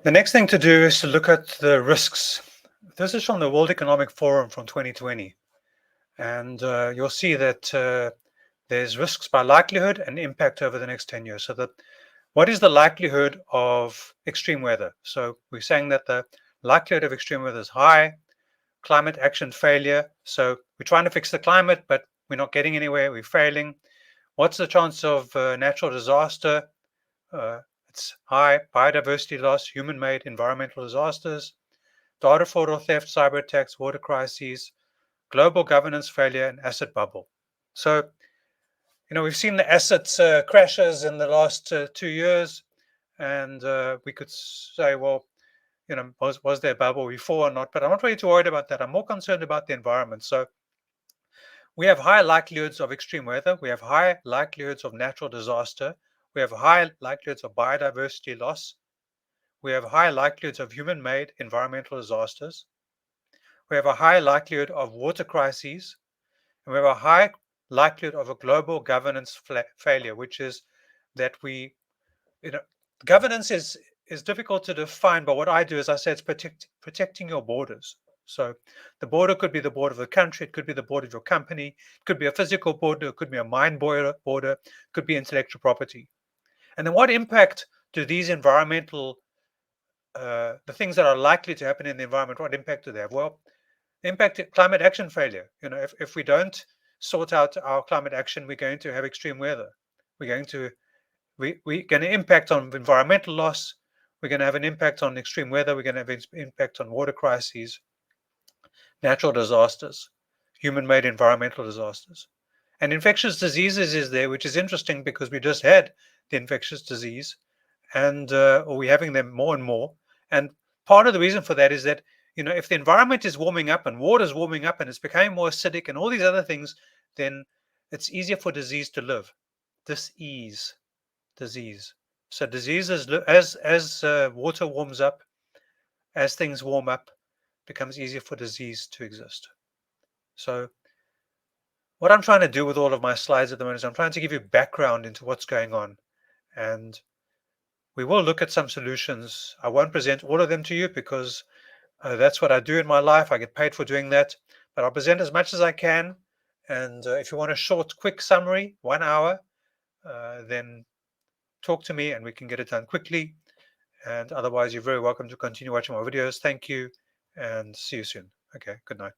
The next thing to do is to look at the risks. This is from the World Economic Forum from 2020. And you'll see that there's risks by likelihood and impact over the next 10 years. So what is the likelihood of extreme weather? So we're saying that the likelihood of extreme weather is high. Climate action failure. So we're trying to fix the climate, but we're not getting anywhere. We're failing. What's the chance of natural disaster? It's high. Biodiversity loss, human-made environmental disasters, data fraud or theft, cyber attacks, water crises, global governance failure, and asset bubble. So, we've seen the asset crashes in the last 2 years, and we could say, well, was there a bubble before or not? But I'm not really too worried about that. I'm more concerned about the environment. So we have high likelihoods of extreme weather. We have high likelihoods of natural disaster. We have high likelihoods of biodiversity loss. We have high likelihoods of human-made environmental disasters. We have a high likelihood of water crises. And we have a high likelihood of a global governance failure, which is that governance is difficult to define, but what I do is I say it's protecting your borders. So the border could be the border of the country, it could be the border of your company, it could be a physical border, it could be a mind border, it could be intellectual property. And then what impact do these environmental, the things that are likely to happen in the environment, what impact do they have? Well, impact climate action failure. If we don't sort out our climate action, we're going to have extreme weather. We're going to impact on environmental loss. We're going to have an impact on extreme weather. We're going to have an impact on water crises, natural disasters, human-made environmental disasters. And infectious diseases is there, which is interesting because we just had the infectious disease, and or we're having them more and more. And part of the reason for that is that if the environment is warming up and water is warming up and it's becoming more acidic and all these other things, then it's easier for disease to live. Disease. So diseases, as water warms up, as things warm up, becomes easier for disease to exist. So what I'm trying to do with all of my slides at the moment is I'm trying to give you background into what's going on. And we will look at some solutions. I won't present all of them to you because that's what I do in my life. I get paid for doing that. But I'll present as much as I can. And if you want a short, quick summary, 1 hour, then talk to me and we can get it done quickly. And otherwise, you're very welcome to continue watching my videos. Thank you and see you soon. Okay, good night.